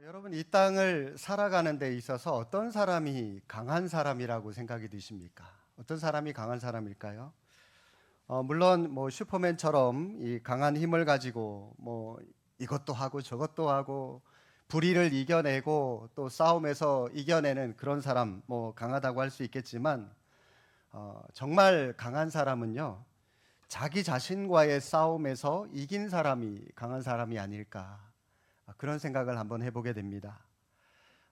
여러분, 이 땅을 살아가는 데 있어서 어떤 사람이 강한 사람이라고 생각이 드십니까? 어떤 사람이 강한 사람일까요? 물론 슈퍼맨처럼 이 강한 힘을 가지고 이것도 하고 저것도 하고 불의를 이겨내고 또 싸움에서 이겨내는 그런 사람 강하다고 할 수 있겠지만 정말 강한 사람은요, 자기 자신과의 싸움에서 이긴 사람이 강한 사람이 아닐까, 그런 생각을 한번 해보게 됩니다.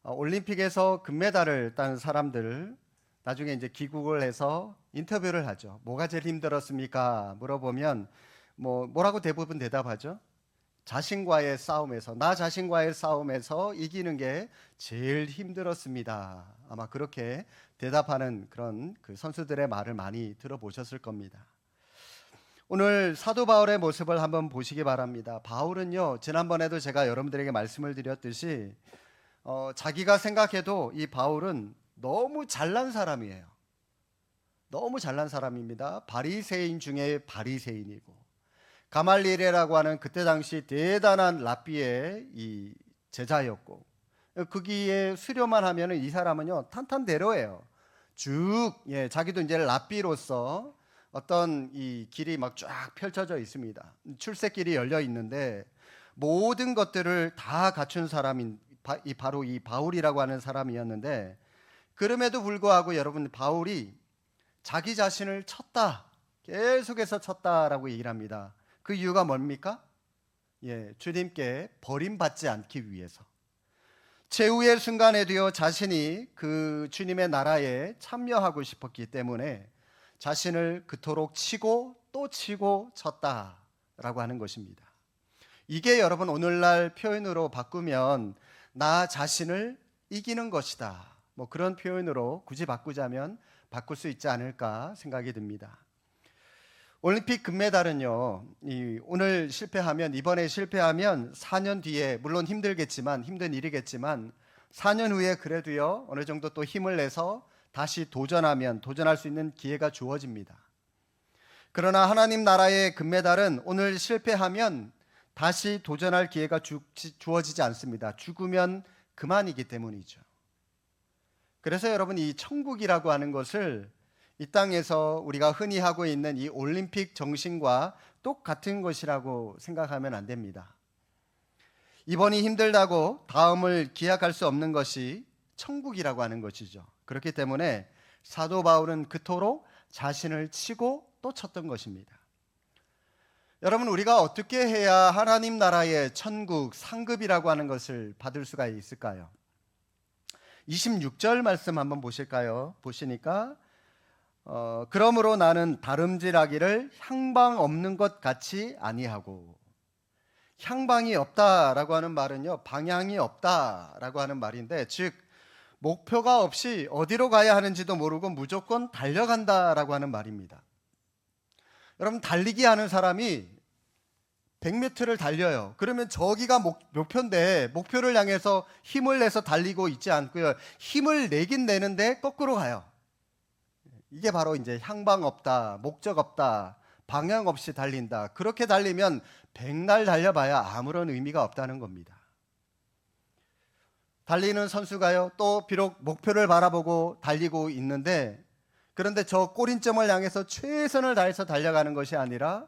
올림픽에서 금메달을 딴 사람들 나중에 이제 귀국을 해서 인터뷰를 하죠. 뭐가 제일 힘들었습니까? 물어보면 뭐라고 대부분 대답하죠. 자신과의 싸움에서, 나 자신과의 싸움에서 이기는 게 제일 힘들었습니다. 아마 그렇게 대답하는 그런 그 선수들의 말을 많이 들어보셨을 겁니다. 오늘 사도 바울의 모습을 한번 보시기 바랍니다. 바울은요, 지난번에도 제가 여러분들에게 말씀을 드렸듯이 자기가 생각해도 이 바울은 너무 잘난 사람이에요. 너무 잘난 사람입니다. 바리새인 중에 바리새인이고, 가말리엘이라고 하는 그때 당시 대단한 랍비의 이 제자였고, 거기에 수료만 하면은 이 사람은요 탄탄대로예요. 자기도 이제 랍비로서 어떤 이 길이 막 쫙 펼쳐져 있습니다. 출세길이 열려 있는데 모든 것들을 다 갖춘 사람인 바로 이 바울이라고 하는 사람이었는데, 그럼에도 불구하고 여러분, 바울이 자기 자신을 쳤다, 계속해서 쳤다라고 얘기를 합니다. 그 이유가 뭡니까? 주님께 버림받지 않기 위해서, 최후의 순간에도요 자신이 그 주님의 나라에 참여하고 싶었기 때문에 자신을 그토록 치고 또 치고 쳤다라고 하는 것입니다. 이게 여러분, 오늘날 표현으로 바꾸면 나 자신을 이기는 것이다, 그런 표현으로 굳이 바꾸자면 바꿀 수 있지 않을까 생각이 듭니다. 올림픽 금메달은요, 오늘 실패하면, 이번에 실패하면 4년 뒤에, 물론 힘들겠지만, 힘든 일이겠지만 4년 후에 그래도요 어느 정도 또 힘을 내서 다시 도전할 수 있는 기회가 주어집니다. 그러나 하나님 나라의 금메달은 오늘 실패하면 다시 도전할 기회가 주어지지 않습니다. 죽으면 그만이기 때문이죠. 그래서 여러분, 이 천국이라고 하는 것을 이 땅에서 우리가 흔히 하고 있는 이 올림픽 정신과 똑같은 것이라고 생각하면 안 됩니다. 이번이 힘들다고 다음을 기약할 수 없는 것이 천국이라고 하는 것이죠. 그렇기 때문에 사도 바울은 그토록 자신을 치고 또 쳤던 것입니다. 여러분, 우리가 어떻게 해야 하나님 나라의 천국 상급이라고 하는 것을 받을 수가 있을까요? 26절 말씀 한번 보실까요? 보시니까 그러므로 나는 다름질하기를 향방 없는 것 같이 아니하고, 향방이 없다라고 하는 말은요, 방향이 없다라고 하는 말인데, 즉 목표가 없이 어디로 가야 하는지도 모르고 무조건 달려간다라고 하는 말입니다. 여러분, 달리기 하는 사람이 100m를 달려요. 그러면 저기가 목표인데 목표를 향해서 힘을 내서 달리고 있지 않고요, 힘을 내긴 내는데 거꾸로 가요. 이게 바로 이제 향방 없다, 목적 없다, 방향 없이 달린다. 그렇게 달리면 백날 달려봐야 아무런 의미가 없다는 겁니다. 달리는 선수가요, 또 비록 목표를 바라보고 달리고 있는데, 그런데 저 꼬린점을 향해서 최선을 다해서 달려가는 것이 아니라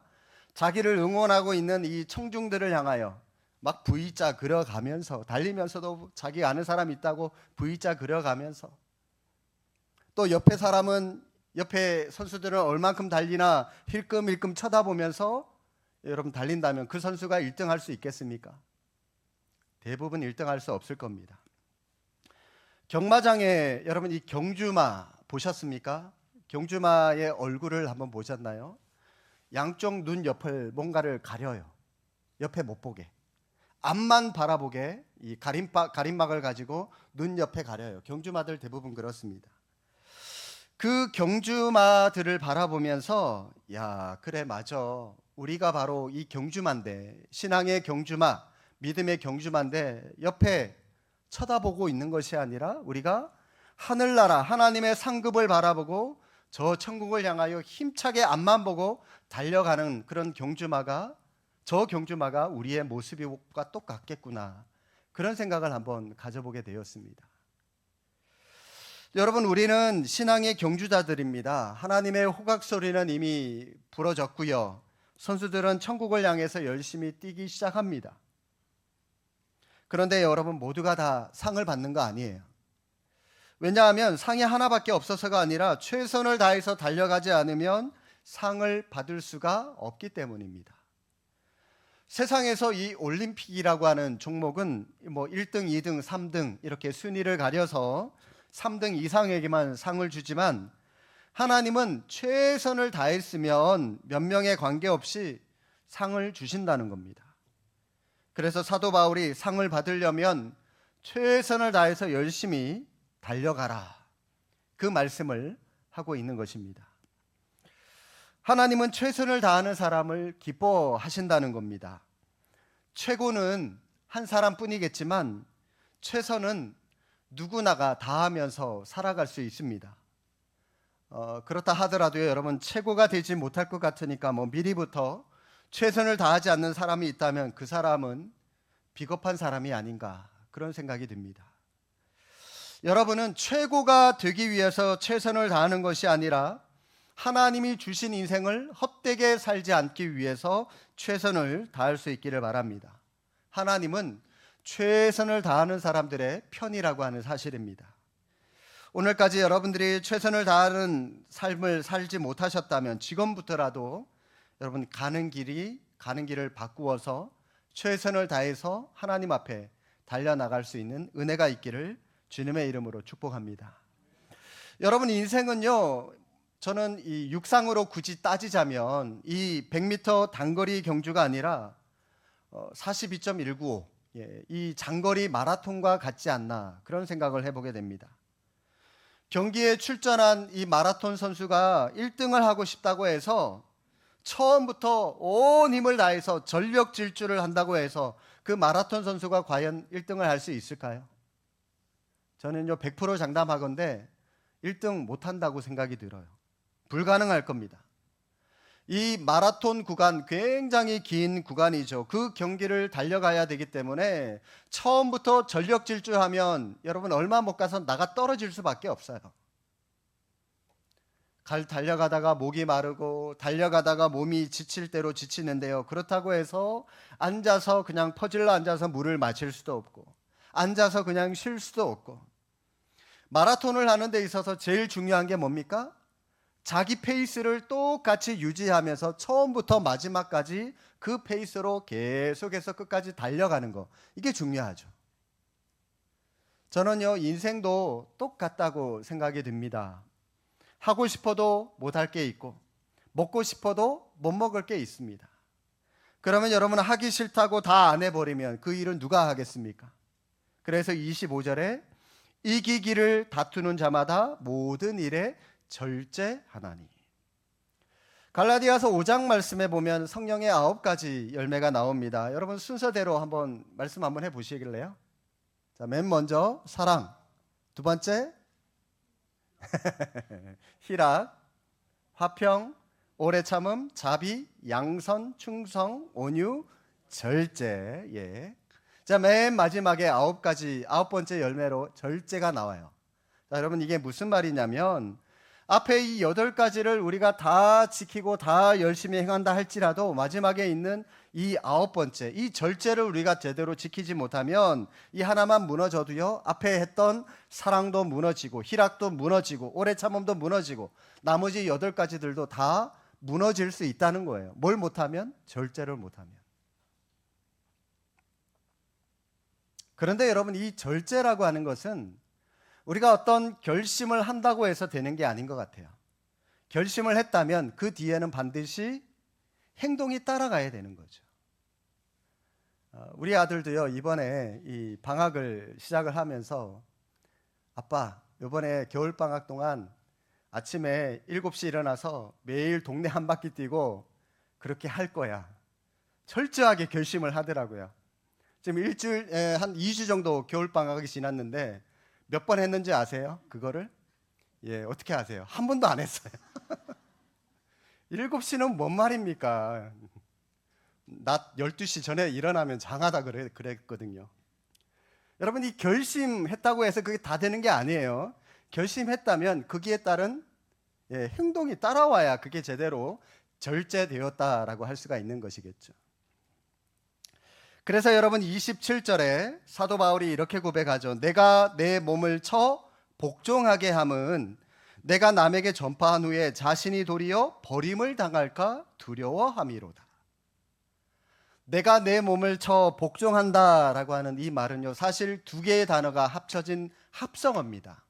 자기를 응원하고 있는 이 청중들을 향하여 막 V자 그려가면서 달리면서도, 자기 아는 사람이 있다고 V자 그려가면서, 또 옆에 선수들은 얼만큼 달리나 힐끔힐끔 쳐다보면서 여러분 달린다면 그 선수가 1등 할 수 있겠습니까? 대부분 1등 할 수 없을 겁니다. 경마장에 여러분, 이 경주마 보셨습니까? 경주마의 얼굴을 한번 보셨나요? 양쪽 눈 옆을 뭔가를 가려요. 옆에 못 보게, 앞만 바라보게 이 가림막을 가지고 눈 옆에 가려요. 경주마들 대부분 그렇습니다. 그 경주마들을 바라보면서, 야, 그래, 맞아, 우리가 바로 이 경주마인데, 신앙의 경주마, 믿음의 경주마인데, 옆에 쳐다보고 있는 것이 아니라 우리가 하늘나라 하나님의 상급을 바라보고 저 천국을 향하여 힘차게 앞만 보고 달려가는 그런 경주마가, 저 경주마가 우리의 모습과 똑같겠구나, 그런 생각을 한번 가져보게 되었습니다. 여러분, 우리는 신앙의 경주자들입니다. 하나님의 호각 소리는 이미 부러졌고요. 선수들은 천국을 향해서 열심히 뛰기 시작합니다. 그런데 여러분, 모두가 다 상을 받는 거 아니에요. 왜냐하면 상이 하나밖에 없어서가 아니라 최선을 다해서 달려가지 않으면 상을 받을 수가 없기 때문입니다. 세상에서 이 올림픽이라고 하는 종목은 1등, 2등, 3등 이렇게 순위를 가려서 3등 이상에게만 상을 주지만 하나님은 최선을 다했으면 몇 명에 관계없이 상을 주신다는 겁니다. 그래서 사도 바울이 상을 받으려면 최선을 다해서 열심히 달려가라, 그 말씀을 하고 있는 것입니다. 하나님은 최선을 다하는 사람을 기뻐하신다는 겁니다. 최고는 한 사람뿐이겠지만 최선은 누구나가 다하면서 살아갈 수 있습니다. 그렇다 하더라도요, 여러분, 최고가 되지 못할 것 같으니까 미리부터 최선을 다하지 않는 사람이 있다면 그 사람은 비겁한 사람이 아닌가, 그런 생각이 듭니다. 여러분은 최고가 되기 위해서 최선을 다하는 것이 아니라 하나님이 주신 인생을 헛되게 살지 않기 위해서 최선을 다할 수 있기를 바랍니다. 하나님은 최선을 다하는 사람들의 편이라고 하는 사실입니다. 오늘까지 여러분들이 최선을 다하는 삶을 살지 못하셨다면 지금부터라도 여러분 가는 길을 바꾸어서 최선을 다해서 하나님 앞에 달려나갈 수 있는 은혜가 있기를 주님의 이름으로 축복합니다. 여러분, 인생은요, 저는 이 육상으로 굳이 따지자면 이 100m 단거리 경주가 아니라 42.195 이 장거리 마라톤과 같지 않나, 그런 생각을 해보게 됩니다. 경기에 출전한 이 마라톤 선수가 1등을 하고 싶다고 해서 처음부터 온 힘을 다해서 전력 질주를 한다고 해서 그 마라톤 선수가 과연 1등을 할 수 있을까요? 저는요 100% 장담하건대 1등 못한다고 생각이 들어요. 불가능할 겁니다. 이 마라톤 구간 굉장히 긴 구간이죠. 그 경기를 달려가야 되기 때문에 처음부터 전력 질주하면 여러분 얼마 못 가서 나가 떨어질 수밖에 없어요. 달려가다가 목이 마르고 달려가다가 몸이 지칠 대로 지치는데요, 그렇다고 해서 앉아서 그냥 퍼질러 앉아서 물을 마실 수도 없고 앉아서 그냥 쉴 수도 없고, 마라톤을 하는 데 있어서 제일 중요한 게 뭡니까? 자기 페이스를 똑같이 유지하면서 처음부터 마지막까지 그 페이스로 계속해서 끝까지 달려가는 거, 이게 중요하죠. 저는요 인생도 똑같다고 생각이 듭니다. 하고 싶어도 못할 게 있고 먹고 싶어도 못 먹을 게 있습니다. 그러면 여러분, 하기 싫다고 다 안 해버리면 그 일은 누가 하겠습니까? 그래서 25절에 이기기를 다투는 자마다 모든 일에 절제하나니. 갈라디아서 5장 말씀에 보면 성령의 9가지 열매가 나옵니다. 여러분 순서대로 한번 말씀 한번 해보시길래요. 자, 맨 먼저 사랑, 두 번째 희락, 화평, 오래 참음, 자비, 양선, 충성, 온유, 절제. 예. 자, 맨 마지막에 9번째 열매로 절제가 나와요. 자, 여러분, 이게 무슨 말이냐면 앞에 이 8가지를 우리가 다 지키고 다 열심히 행한다 할지라도 마지막에 있는 이 9번째, 이 절제를 우리가 제대로 지키지 못하면 이 하나만 무너져도요, 앞에 했던 사랑도 무너지고 희락도 무너지고 오래 참음도 무너지고 나머지 8가지들도 다 무너질 수 있다는 거예요. 뭘 못하면? 절제를 못하면. 그런데 여러분, 이 절제라고 하는 것은 우리가 어떤 결심을 한다고 해서 되는 게 아닌 것 같아요. 결심을 했다면 그 뒤에는 반드시 행동이 따라가야 되는 거죠. 우리 아들도요, 이번에 이 방학을 시작을 하면서 아빠, 이번에 겨울방학 동안 아침에 7시 일어나서 매일 동네 한 바퀴 뛰고 그렇게 할 거야. 철저하게 결심을 하더라고요. 지금 한 2주 정도 겨울방학이 지났는데 몇 번 했는지 아세요? 그거를? 예, 어떻게 아세요? 한 번도 안 했어요. 7시는 뭔 말입니까? 낮 12시 전에 일어나면 장하다 그랬거든요. 여러분, 이 결심했다고 해서 그게 다 되는 게 아니에요. 결심했다면 거기에 따른 행동이 따라와야 그게 제대로 절제되었다라고 할 수가 있는 것이겠죠. 그래서 여러분 27절에 사도 바울이 이렇게 고백하죠. 내가 내 몸을 쳐 복종하게 함은 내가 남에게 전파한 후에 자신이 도리어 버림을 당할까 두려워함이로다. 내가 내 몸을 쳐 복종한다라고 하는 이 말은요, 사실 두 개의 단어가 합쳐진 합성어입니다.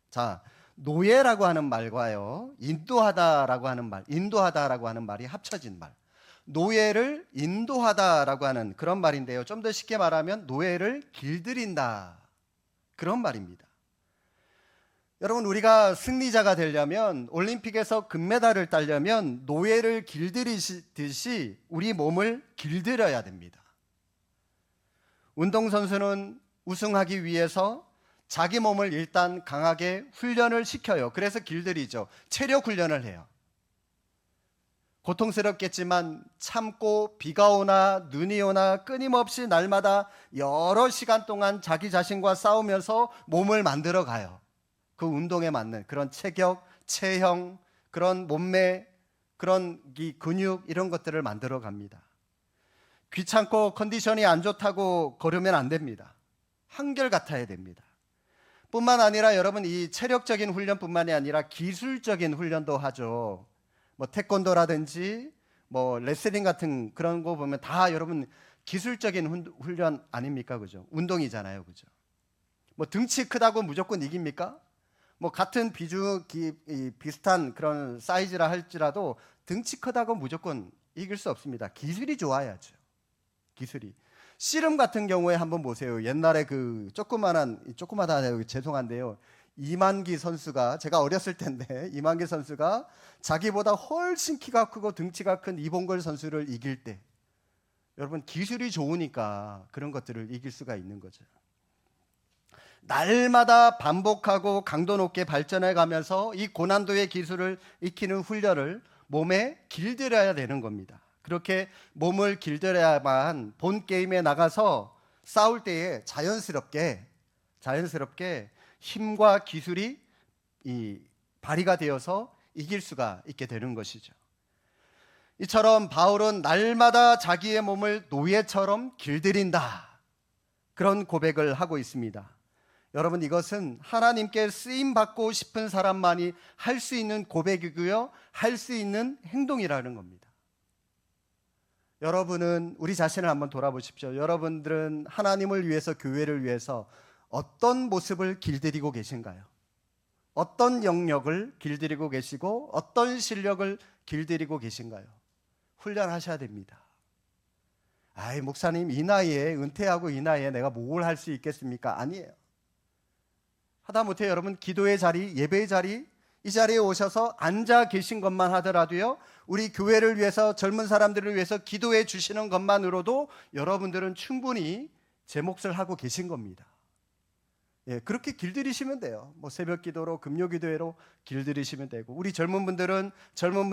자, 노예라고 하는 말과요, 인도하다라고 하는 말이 합쳐진 말. 노예를 인도하다라고 하는 그런 말인데요. 좀 더 쉽게 말하면 노예를 길들인다, 그런 말입니다. 여러분, 우리가 승리자가 되려면, 올림픽에서 금메달을 따려면 노예를 길들이듯이 우리 몸을 길들여야 됩니다. 운동선수는 우승하기 위해서 자기 몸을 일단 강하게 훈련을 시켜요. 그래서 길들이죠. 체력 훈련을 해요. 고통스럽겠지만 참고 비가 오나 눈이 오나 끊임없이 날마다 여러 시간 동안 자기 자신과 싸우면서 몸을 만들어 가요. 그 운동에 맞는 그런 체격, 체형, 그런 몸매, 그런 이 근육, 이런 것들을 만들어 갑니다. 귀찮고 컨디션이 안 좋다고 걸으면 안 됩니다. 한결같아야 됩니다. 뿐만 아니라 여러분, 이 체력적인 훈련뿐만이 아니라 기술적인 훈련도 하죠. 뭐 태권도라든지 뭐 레슬링 같은 그런 거 보면 다 여러분 기술적인 훈련 아닙니까? 그죠? 운동이잖아요. 그죠? 뭐 등치 크다고 무조건 이깁니까? 뭐 같은 비슷한 그런 사이즈라 할지라도 등치 크다고 무조건 이길 수 없습니다. 기술이 좋아야죠. 기술이. 씨름 같은 경우에 한번 보세요. 옛날에 그 조그마하다 죄송한데요. 이만기 선수가, 제가 어렸을 텐데 이만기 선수가 자기보다 훨씬 키가 크고 등치가 큰 이봉걸 선수를 이길 때, 여러분 기술이 좋으니까 그런 것들을 이길 수가 있는 거죠. 날마다 반복하고 강도 높게 발전해 가면서 이 고난도의 기술을 익히는 훈련을 몸에 길들여야 되는 겁니다. 그렇게 몸을 길들여야만 본 게임에 나가서 싸울 때에 자연스럽게 힘과 기술이 발휘가 되어서 이길 수가 있게 되는 것이죠. 이처럼 바울은 날마다 자기의 몸을 노예처럼 길들인다, 그런 고백을 하고 있습니다. 여러분, 이것은 하나님께 쓰임받고 싶은 사람만이 할 수 있는 고백이고요, 할 수 있는 행동이라는 겁니다. 여러분은 우리 자신을 한번 돌아보십시오. 여러분들은 하나님을 위해서, 교회를 위해서 어떤 모습을 길들이고 계신가요? 어떤 영역을 길들이고 계시고 어떤 실력을 길들이고 계신가요? 훈련하셔야 됩니다. 아이, 목사님, 이 나이에 은퇴하고 이 나이에 내가 뭘 할 수 있겠습니까? 아니에요. 하다못해 여러분 기도의 자리, 예배의 자리, 이 자리에 오셔서 앉아 계신 것만 하더라도요, 우리 교회를 위해서, 젊은 사람들을 위해서 기도해 주시는 것만으로도 여러분들은 충분히 제 몫을 하고 계신 겁니다. 그렇게 길들이시면 돼요. 뭐 새벽 기도로, 금요 기도회로 길들이시면 되고, 우리 젊은 분들은 젊은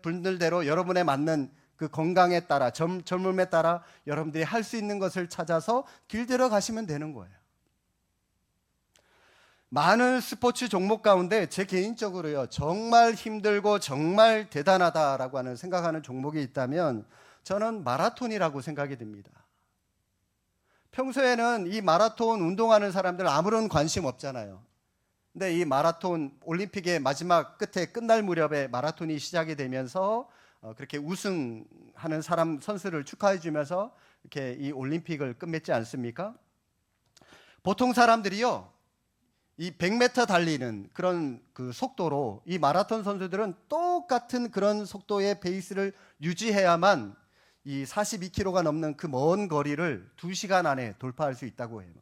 분들대로 여러분에 맞는 그 건강에 따라, 젊음에 따라 여러분들이 할 수 있는 것을 찾아서 길들여 가시면 되는 거예요. 많은 스포츠 종목 가운데 제 개인적으로요, 정말 힘들고 정말 대단하다라고 하는 생각하는 종목이 있다면 저는 마라톤이라고 생각이 듭니다. 평소에는 이 마라톤 운동하는 사람들 아무런 관심 없잖아요. 근데 이 마라톤 올림픽의 마지막 끝에 끝날 무렵에 마라톤이 시작이 되면서 그렇게 우승하는 선수를 축하해 주면서 이렇게 이 올림픽을 끝맺지 않습니까? 보통 사람들이요, 이 100m 달리는 그런 그 속도로 이 마라톤 선수들은 똑같은 그런 속도의 페이스를 유지해야만 이 42km가 넘는 그 먼 거리를 2시간 안에 돌파할 수 있다고 해요.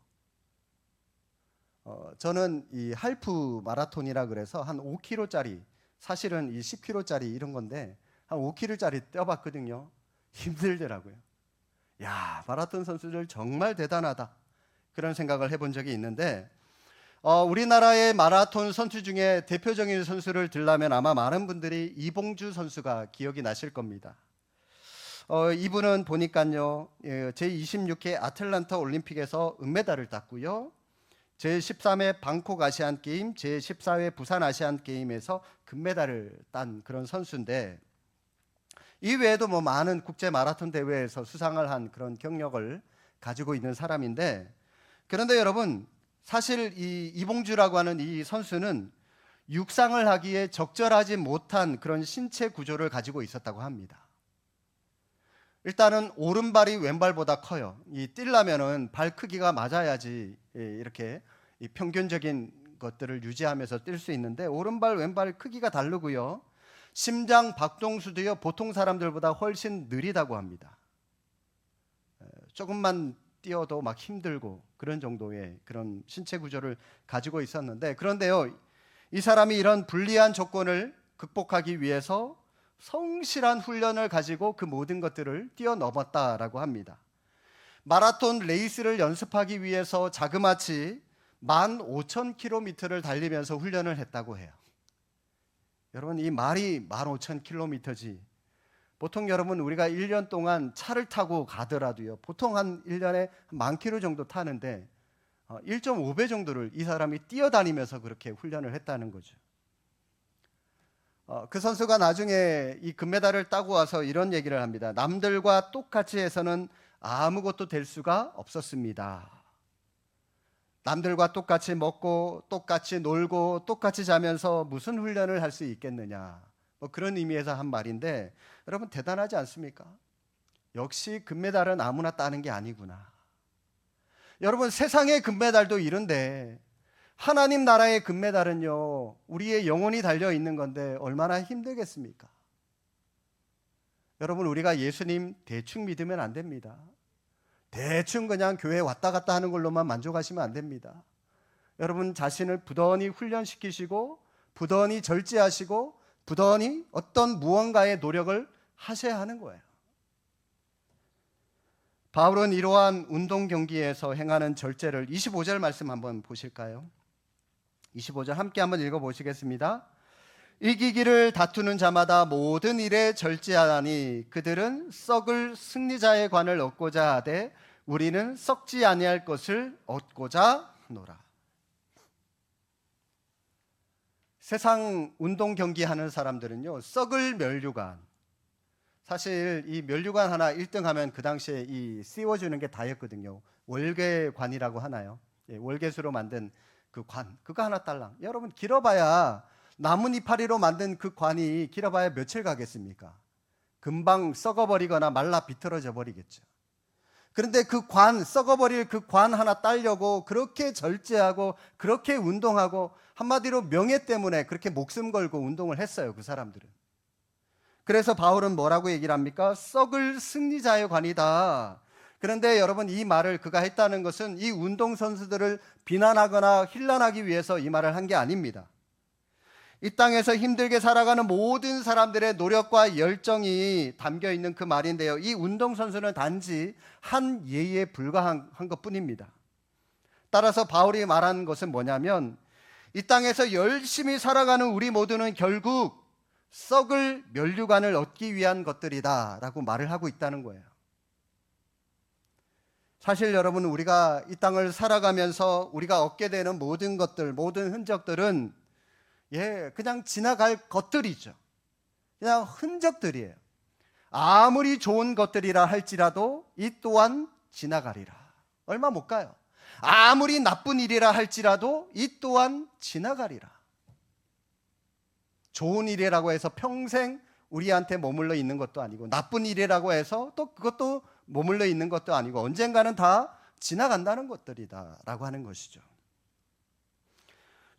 저는 이 할프 마라톤이라 그래서 한 5km짜리, 사실은 이 10km짜리 이런 건데 한 5km짜리 뛰어봤거든요. 힘들더라고요. 야, 마라톤 선수들 정말 대단하다, 그런 생각을 해본 적이 있는데, 우리나라의 마라톤 선수 중에 대표적인 선수를 들라면 아마 많은 분들이 이봉주 선수가 기억이 나실 겁니다. 이분은 보니까요, 제26회 아틀란타 올림픽에서 은메달을 땄고요. 제13회 방콕 아시안 게임, 제14회 부산 아시안 게임에서 금메달을 딴 그런 선수인데, 이 외에도 뭐 많은 국제 마라톤 대회에서 수상을 한 그런 경력을 가지고 있는 사람인데, 그런데 여러분, 사실 이 이봉주라고 하는 이 선수는 육상을 하기에 적절하지 못한 그런 신체 구조를 가지고 있었다고 합니다. 일단은 오른발이 왼발보다 커요. 이 뛰려면은 발 크기가 맞아야지 이렇게 이 평균적인 것들을 유지하면서 뛸 수 있는데, 오른발 왼발 크기가 다르고요. 심장 박동수도요, 보통 사람들보다 훨씬 느리다고 합니다. 조금만 뛰어도 막 힘들고 그런 정도의 그런 신체 구조를 가지고 있었는데, 그런데요, 이 사람이 이런 불리한 조건을 극복하기 위해서 성실한 훈련을 가지고 그 모든 것들을 뛰어넘었다라고 합니다. 마라톤 레이스를 연습하기 위해서 자그마치 15,000km를 달리면서 훈련을 했다고 해요. 여러분, 이 말이 15,000km지. 보통 여러분, 우리가 1년 동안 차를 타고 가더라도요, 보통 한 1년에 10,000km 정도 타는데 1.5배 정도를 이 사람이 뛰어다니면서 그렇게 훈련을 했다는 거죠. 그 선수가 나중에 이 금메달을 따고 와서 이런 얘기를 합니다. 남들과 똑같이 해서는 아무것도 될 수가 없었습니다. 남들과 똑같이 먹고 똑같이 놀고 똑같이 자면서 무슨 훈련을 할 수 있겠느냐, 뭐 그런 의미에서 한 말인데, 여러분 대단하지 않습니까? 역시 금메달은 아무나 따는 게 아니구나. 여러분, 세상의 금메달도 이런데 하나님 나라의 금메달은요, 우리의 영혼이 달려 있는 건데 얼마나 힘들겠습니까? 여러분, 우리가 예수님 대충 믿으면 안 됩니다. 대충 그냥 교회 왔다 갔다 하는 걸로만 만족하시면 안 됩니다. 여러분 자신을 부단히 훈련시키시고 부단히 절제하시고 부단히 어떤 무언가의 노력을 하셔야 하는 거예요. 바울은 이러한 운동 경기에서 행하는 절제를 25절 말씀 한번 보실까요? 25절 함께 한번 읽어보시겠습니다. 이기기를 다투는 자마다 모든 일에 절제하니 그들은 썩을 승리자의 관을 얻고자 하되 우리는 썩지 아니할 것을 얻고자 하노라. 세상 운동 경기 하는 사람들은요, 썩을 면류관, 사실 이 면류관 하나 1등 하면 그 당시에 이 씌워주는 게 다였거든요. 월계관이라고 하나요? 예, 월계수로 만든 그 관, 그거 하나 딸랑. 여러분 길어봐야 나뭇이파리로 만든 그 관이 길어봐야 며칠 가겠습니까? 금방 썩어버리거나 말라 비틀어져 버리겠죠. 그런데 그 관, 썩어버릴 그 관 하나 따려고 그렇게 절제하고 그렇게 운동하고, 한마디로 명예 때문에 그렇게 목숨 걸고 운동을 했어요, 그 사람들은. 그래서 바울은 뭐라고 얘기를 합니까? 썩을 승리자의 관이다. 그런데 여러분, 이 말을 그가 했다는 것은 이 운동선수들을 비난하거나 힐난하기 위해서 이 말을 한 게 아닙니다. 이 땅에서 힘들게 살아가는 모든 사람들의 노력과 열정이 담겨 있는 그 말인데요, 이 운동선수는 단지 한 예에 불과한 것뿐입니다. 따라서 바울이 말하는 것은 뭐냐면, 이 땅에서 열심히 살아가는 우리 모두는 결국 썩을 면류관을 얻기 위한 것들이다 라고 말을 하고 있다는 거예요. 사실 여러분, 우리가 이 땅을 살아가면서 우리가 얻게 되는 모든 것들, 모든 흔적들은 그냥 지나갈 것들이죠. 그냥 흔적들이에요. 아무리 좋은 것들이라 할지라도 이 또한 지나가리라. 얼마 못 가요. 아무리 나쁜 일이라 할지라도 이 또한 지나가리라. 좋은 일이라고 해서 평생 우리한테 머물러 있는 것도 아니고, 나쁜 일이라고 해서 또 그것도 머물러 있는 것도 아니고, 언젠가는 다 지나간다는 것들이다 라고 하는 것이죠.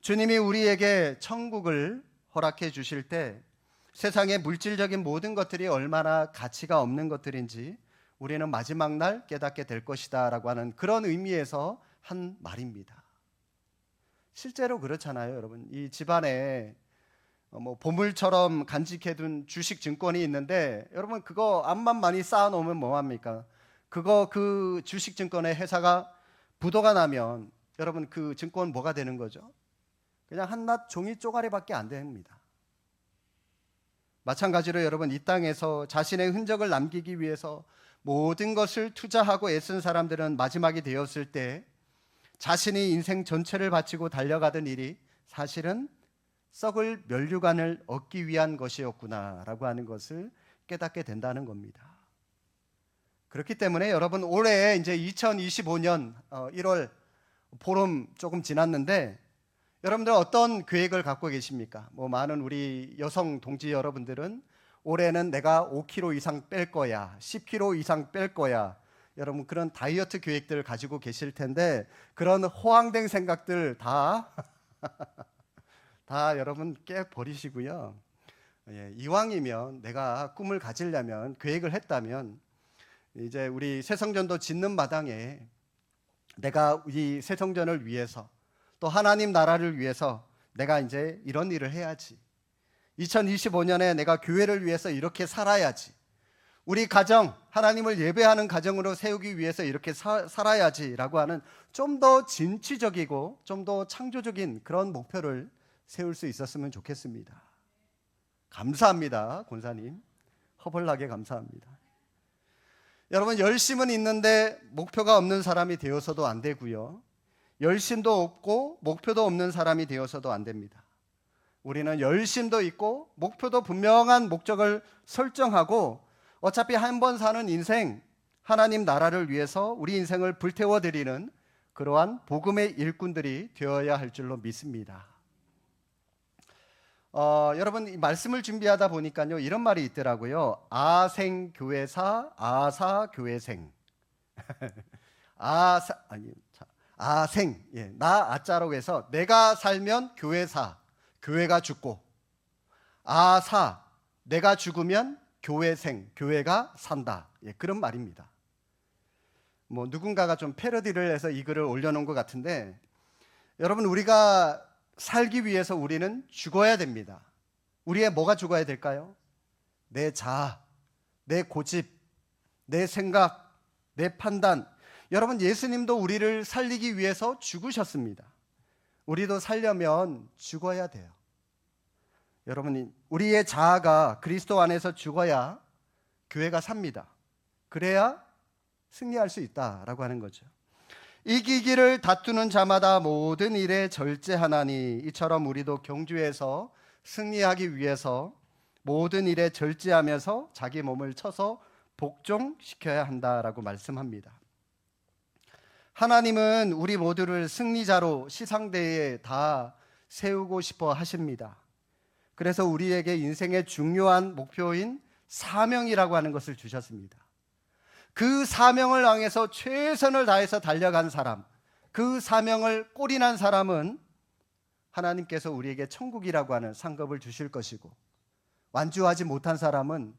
주님이 우리에게 천국을 허락해 주실 때 세상의 물질적인 모든 것들이 얼마나 가치가 없는 것들인지 우리는 마지막 날 깨닫게 될 것이다 라고 하는 그런 의미에서 한 말입니다. 실제로 그렇잖아요, 여러분. 이 집안에 보물처럼 간직해둔 주식 증권이 있는데, 여러분 그거 암만 많이 쌓아놓으면 뭐합니까? 그 주식 증권의 회사가 부도가 나면 여러분 그 증권 뭐가 되는 거죠? 그냥 한낱 종이 쪼가리밖에 안 됩니다. 마찬가지로 여러분, 이 땅에서 자신의 흔적을 남기기 위해서 모든 것을 투자하고 애쓴 사람들은 마지막이 되었을 때 자신이 인생 전체를 바치고 달려가던 일이 사실은 썩을 면류관을 얻기 위한 것이었구나라고 하는 것을 깨닫게 된다는 겁니다. 그렇기 때문에 여러분, 올해 이제 2025년 1월 보름 조금 지났는데 여러분들 어떤 계획을 갖고 계십니까? 많은 우리 여성 동지 여러분들은 올해는 내가 5kg 이상 뺄 거야, 10kg 이상 뺄 거야, 여러분 그런 다이어트 계획들을 가지고 계실 텐데 그런 호황된 생각들 다 여러분 깨버리시고요. 이왕이면 내가 꿈을 가지려면, 계획을 했다면 이제 우리 새성전도 짓는 마당에 내가 이 새성전을 위해서 또 하나님 나라를 위해서 내가 이제 이런 일을 해야지, 2025년에 내가 교회를 위해서 이렇게 살아야지, 우리 가정, 하나님을 예배하는 가정으로 세우기 위해서 이렇게 살아야지라고 하는 좀 더 진취적이고 좀 더 창조적인 그런 목표를 세울 수 있었으면 좋겠습니다. 감사합니다, 권사님. 허벌나게 감사합니다. 여러분, 열심은 있는데 목표가 없는 사람이 되어서도 안 되고요, 열심도 없고 목표도 없는 사람이 되어서도 안 됩니다. 우리는 열심도 있고 목표도 분명한 목적을 설정하고 어차피 한 번 사는 인생, 하나님 나라를 위해서 우리 인생을 불태워드리는 그러한 복음의 일꾼들이 되어야 할 줄로 믿습니다. 여러분, 이 말씀을 준비하다 보니까요, 이런 말이 있더라고요. 아생교회사, 아사교회생. 아생, 나 아자라고 해서 내가 살면 교회사, 교회가 죽고, 아사, 내가 죽으면 교회생, 교회가 산다. 그런 말입니다. 누군가가 좀 패러디를 해서 이 글을 올려놓은 것 같은데, 여러분, 우리가 살기 위해서 우리는 죽어야 됩니다. 우리의 뭐가 죽어야 될까요? 내 자아, 내 고집, 내 생각, 내 판단. 여러분, 예수님도 우리를 살리기 위해서 죽으셨습니다. 우리도 살려면 죽어야 돼요. 여러분, 우리의 자아가 그리스도 안에서 죽어야 교회가 삽니다. 그래야 승리할 수 있다라고 하는 거죠. 이기기를 다투는 자마다 모든 일에 절제하나니, 이처럼 우리도 경주에서 승리하기 위해서 모든 일에 절제하면서 자기 몸을 쳐서 복종시켜야 한다라고 말씀합니다. 하나님은 우리 모두를 승리자로 시상대에 다 세우고 싶어 하십니다. 그래서 우리에게 인생의 중요한 목표인 사명이라고 하는 것을 주셨습니다. 그 사명을 향해서 최선을 다해서 달려간 사람, 그 사명을 꼴인한 사람은 하나님께서 우리에게 천국이라고 하는 상급을 주실 것이고, 완주하지 못한 사람은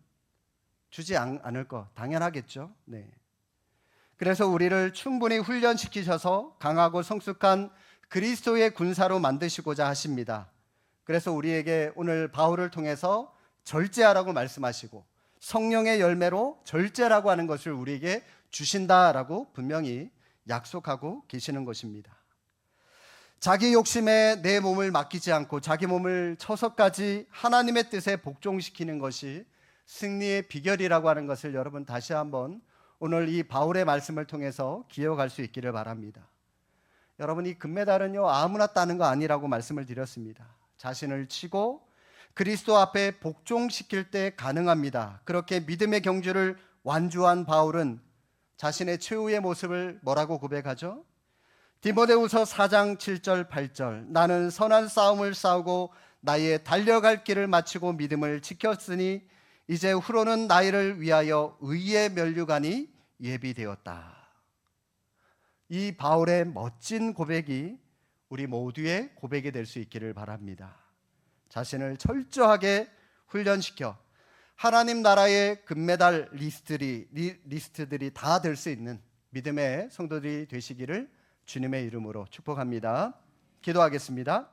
주지 않을 거 당연하겠죠. 네. 그래서 우리를 충분히 훈련시키셔서 강하고 성숙한 그리스도의 군사로 만드시고자 하십니다. 그래서 우리에게 오늘 바울을 통해서 절제하라고 말씀하시고, 성령의 열매로 절제라고 하는 것을 우리에게 주신다라고 분명히 약속하고 계시는 것입니다. 자기 욕심에 내 몸을 맡기지 않고 자기 몸을 쳐서까지 하나님의 뜻에 복종시키는 것이 승리의 비결이라고 하는 것을 여러분 다시 한번 오늘 이 바울의 말씀을 통해서 기억할 수 있기를 바랍니다. 여러분, 이 금메달은요, 아무나 따는 거 아니라고 말씀을 드렸습니다. 자신을 치고 그리스도 앞에 복종시킬 때 가능합니다. 그렇게 믿음의 경주를 완주한 바울은 자신의 최후의 모습을 뭐라고 고백하죠? 디모데후서 4장 7절 8절, 나는 선한 싸움을 싸우고 나의 달려갈 길을 마치고 믿음을 지켰으니 이제 후로는 나이를 위하여 의의 면류관이 예비되었다. 이 바울의 멋진 고백이 우리 모두의 고백이 될 수 있기를 바랍니다. 자신을 철저하게 훈련시켜 하나님 나라의 금메달 리스트들이 다 될 수 있는 믿음의 성도들이 되시기를 주님의 이름으로 축복합니다. 기도하겠습니다.